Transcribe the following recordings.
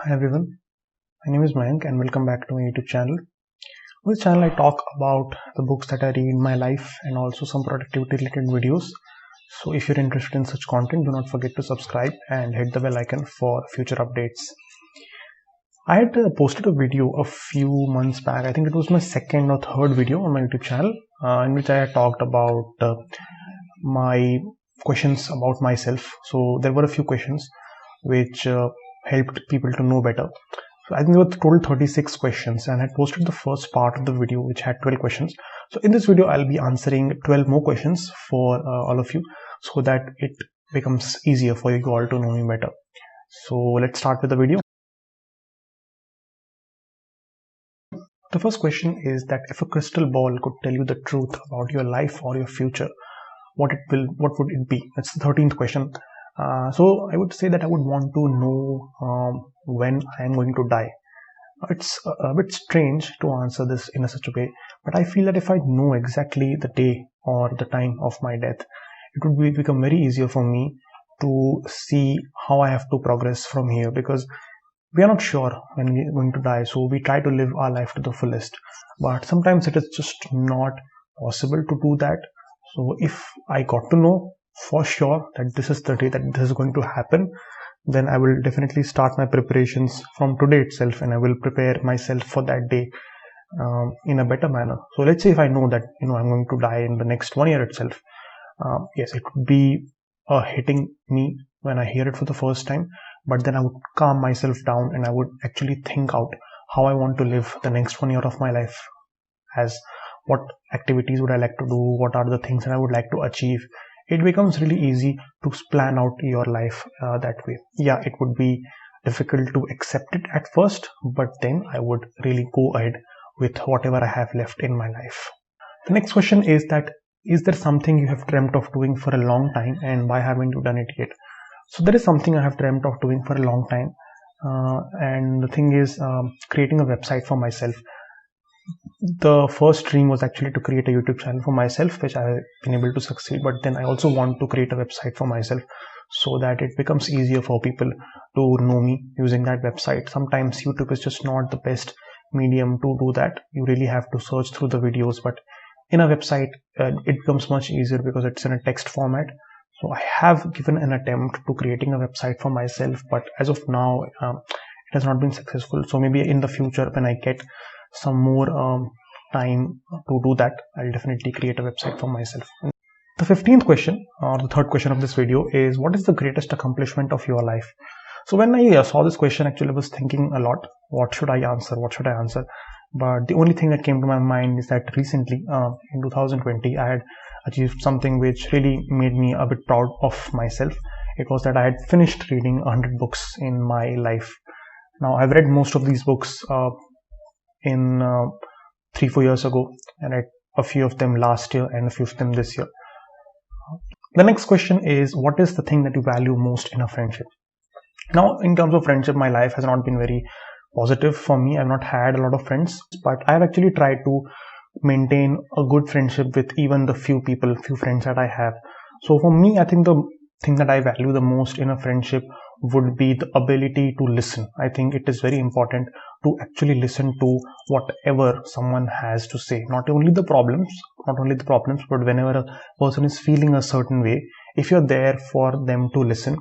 Hi everyone, my name is Mayank and welcome back to my YouTube channel. On this channel I talk about the books that I read in my life and also some productivity related videos. So if you're interested in such content, do not forget to subscribe and hit the bell icon for future updates. I had posted a video a few months back. I think it was my second or third video on my YouTube channel in which I had talked about my questions about myself. So there were a few questions which helped people to know better. So I think there were total 36 questions and I posted the first part of the video which had 12 questions. So in this video, I'll be answering 12 more questions for all of you so that it becomes easier for you all to know me better. So let's start with the video. The first question is that if a crystal ball could tell you the truth about your life or your future, what would it be? That's the 13th question. So I would say that I would want to know when I am going to die. It's a bit strange to answer this in such a way, but I feel that if I know exactly the day or the time of my death, it would become very easier for me to see how I have to progress from here, because we are not sure when we are going to die, so we try to live our life to the fullest, but sometimes it is just not possible to do that. So if I got to know for sure that this is the day that this is going to happen, then I will definitely start my preparations from today itself, and I will prepare myself for that day in a better manner. So let's say if I know that I'm going to die in the next 1 year itself, yes, it would be hitting me when I hear it for the first time, but then I would calm myself down and I would actually think out how I want to live the next 1 year of my life, as what activities would I like to do, what are the things that I would like to achieve. It becomes really easy to plan out your life that way. Yeah, it would be difficult to accept it at first, but then I would really go ahead with whatever I have left in my life. The next question is that, is there something you have dreamt of doing for a long time and why haven't you done it yet? So there is something I have dreamt of doing for a long time, and the thing is creating a website for myself. The first dream was actually to create a YouTube channel for myself, which I have been able to succeed, but then I also want to create a website for myself so that it becomes easier for people to know me using that website. Sometimes YouTube is just not the best medium to do that. You really have to search through the videos, but in a website it becomes much easier because it's in a text format. So I have given an attempt to creating a website for myself, but as of now it has not been successful. So maybe in the future, when I get some more time to do that, I'll definitely create a website for myself. The 15th question, or the third question of this video, is what is the greatest accomplishment of your life? So when I saw this question, actually I was thinking a lot, what should I answer, but the only thing that came to my mind is that recently in 2020 I had achieved something which really made me a bit proud of myself. It was that I had finished reading 100 books in my life. Now I've read most of these books in 3-4 years ago, and a few of them last year and a few of them this year. The next question is, what is the thing that you value most in a friendship? Now, in terms of friendship, my life has not been very positive for me. I've not had a lot of friends, but I've actually tried to maintain a good friendship with even the few friends that I have. So for me, I think the thing that I value the most in a friendship would be the ability to listen. I think it is very important to actually listen to whatever someone has to say, not only the problems, but whenever a person is feeling a certain way, if you're there for them to listen,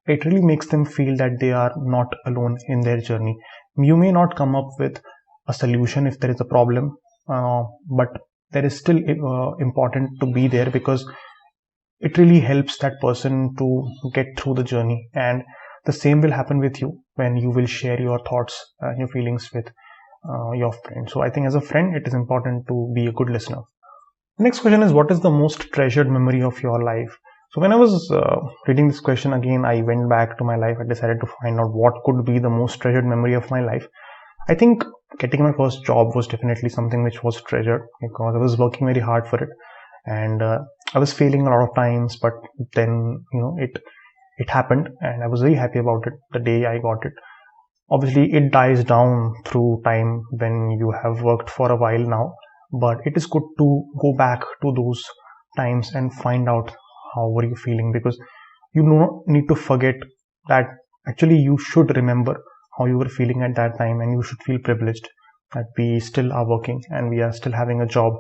it really makes them feel that they are not alone in their journey. You may not come up with a solution if there is a problem, but there is still important to be there, because it really helps that person to get through the journey. And the same will happen with you when you will share your thoughts and your feelings with your friend. So I think as a friend, it is important to be a good listener. The next question is, what is the most treasured memory of your life? So when I was reading this question again, I went back to my life. I decided to find out what could be the most treasured memory of my life. I think getting my first job was definitely something which was treasured, because I was working very hard for it, and I was failing a lot of times, but then it happened and I was very happy about it the day I got it. Obviously it dies down through time when you have worked for a while now, but it is good to go back to those times and find out how were you feeling, because you do not need to forget that. Actually you should remember how you were feeling at that time, and you should feel privileged that we still are working and we are still having a job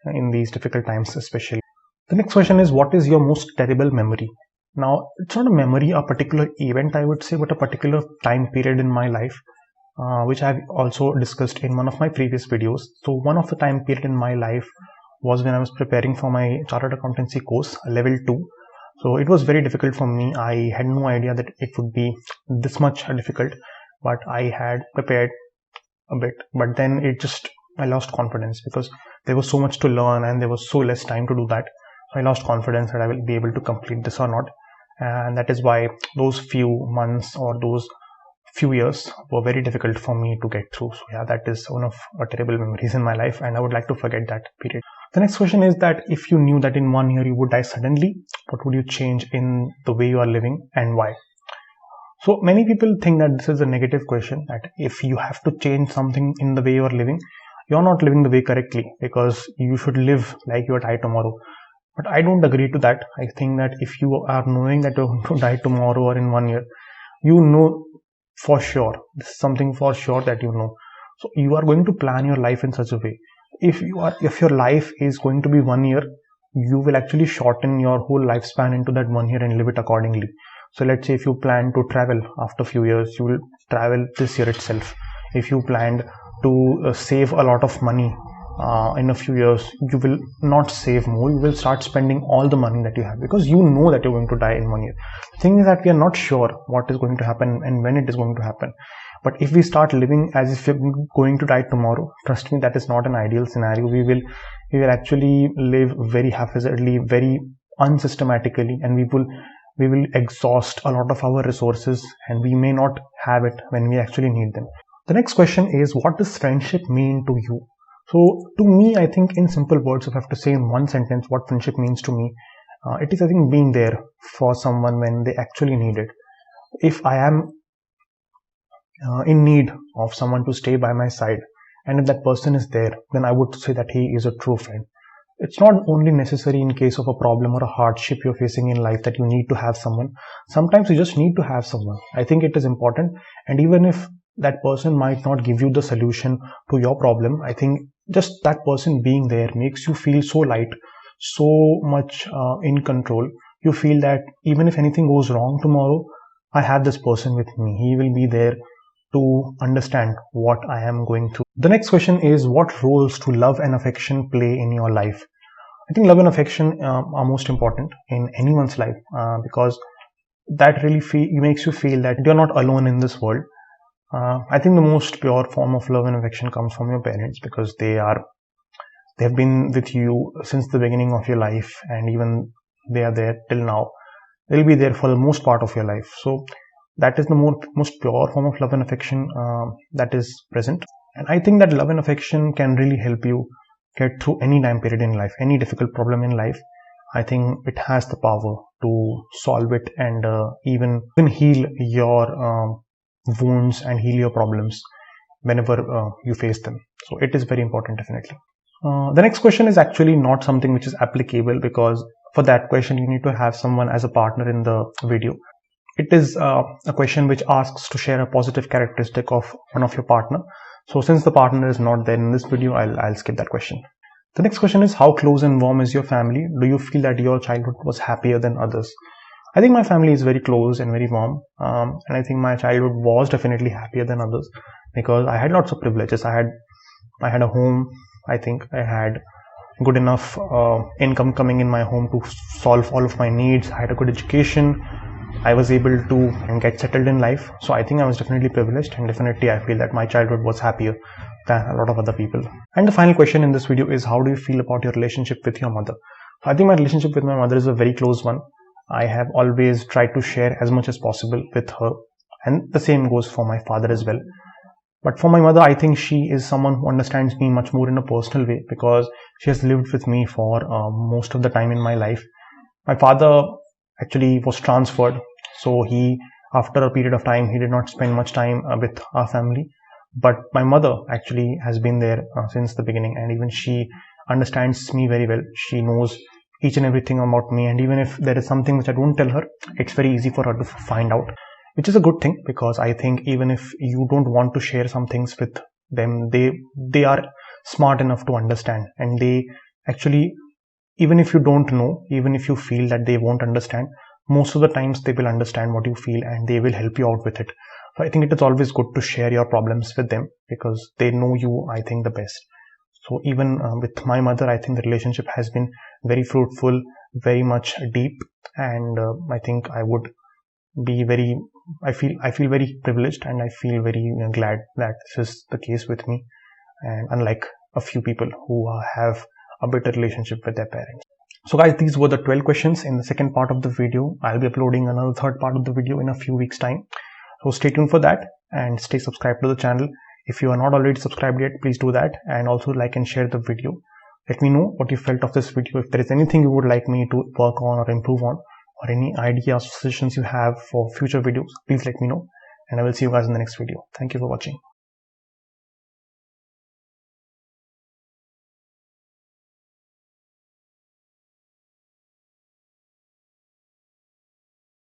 in these difficult times especially. The next question is, what is your most terrible memory? Now, it's not a memory, a particular event I would say, but a particular time period in my life, which I've also discussed in one of my previous videos. So one of the time period in my life was when I was preparing for my chartered accountancy course, level 2. So it was very difficult for me. I had no idea that it would be this much difficult, but I had prepared a bit, but then I lost confidence because there was so much to learn and there was so less time to do that. So I lost confidence that I will be able to complete this or not, and that is why those few months or those few years were very difficult for me to get through. So yeah, that is one of terrible memories in my life, and I would like to forget that period. The next question is that if you knew that in 1 year you would die suddenly, what would you change in the way you are living and why? So many people think that this is a negative question, that if you have to change something in the way you are living, you're not living the way correctly, because you should live like you are die tomorrow. But I don't agree to that. I think that if you are knowing that you're going to die tomorrow or in 1 year, you know for sure, this is something for sure that you know. So you are going to plan your life in such a way. If your life is going to be 1 year, you will actually shorten your whole lifespan into that 1 year and live it accordingly. So let's say if you plan to travel after a few years, you will travel this year itself. If you planned to save a lot of money in a few years, you will not save more. You will start spending all the money that you have, because you know that you're going to die in 1 year. The thing is that we are not sure what is going to happen and when it is going to happen. But if we start living as if we're going to die tomorrow, trust me, that is not an ideal scenario. We will actually live very haphazardly, very unsystematically, and we will exhaust a lot of our resources, and we may not have it when we actually need them. The next question is, what does friendship mean to you? So to me, I think in simple words, if I have to say in one sentence what friendship means to me, it is, I think, being there for someone when they actually need it. If I am in need of someone to stay by my side, and if that person is there, then I would say that he is a true friend. It's not only necessary in case of a problem or a hardship you're facing in life that you need to have someone. Sometimes you just need to have someone. I think it is important. And even if that person might not give you the solution to your problem, I think just that person being there makes you feel so light, so much in control. You feel that even if anything goes wrong tomorrow, I have this person with me. He will be there to understand what I am going through. The next question is, what roles do love and affection play in your life? I think love and affection are most important in anyone's life, because that really makes you feel that you're not alone in this world. I think the most pure form of love and affection comes from your parents, because they have been with you since the beginning of your life, and even they are there till now. They'll be there for the most part of your life. So that is the most pure form of love and affection that is present. And I think that love and affection can really help you get through any time period in life, any difficult problem in life. I think it has the power to solve it, and even heal your wounds and heal your problems whenever you face them. So it is very important, definitely. The next question is actually not something which is applicable, because for that question you need to have someone as a partner in the video. It is a question which asks to share a positive characteristic of one of your partner. So since the partner is not there in this video, I'll skip that question. The next question is, how close and warm is your family? Do you feel that your childhood was happier than others? I think my family is very close and very warm, and I think my childhood was definitely happier than others, because I had lots of privileges. I had a home. I think I had good enough income coming in my home to solve all of my needs. I had a good education. I was able to get settled in life. So I think I was definitely privileged, and definitely I feel that my childhood was happier than a lot of other people. And the final question in this video is, how do you feel about your relationship with your mother? I think my relationship with my mother is a very close one. I have always tried to share as much as possible with her, and the same goes for my father as well. But for my mother, I think she is someone who understands me much more in a personal way, because she has lived with me for most of the time in my life. My father actually was transferred, so after a period of time, he did not spend much time with our family. But my mother actually has been there since the beginning, and even she understands me very well. She knows each and everything about me, and even if there is something which I don't tell her, it's very easy for her to find out. which is a good thing, because I think even if you don't want to share some things with them, they are smart enough to understand, and they actually, even if you don't know, even if you feel that they won't understand, most of the times they will understand what you feel and they will help you out with it. So I think it is always good to share your problems with them, because they know you, I think, the best. So even with my mother, I think the relationship has been very fruitful, very much deep, and I think I would be very, I feel very privileged, and I feel very glad that this is the case with me, and unlike a few people who have a better relationship with their parents. So guys, these were the 12 questions in the second part of the video. I'll be uploading another third part of the video in a few weeks time. So stay tuned for that and stay subscribed to the channel. If you are not already subscribed yet, please do that, and also like and share the video. Let me know what you felt of this video. If there is anything you would like me to work on or improve on, or any ideas or suggestions you have for future videos, please let me know, and I will see you guys in the next video. Thank you for watching.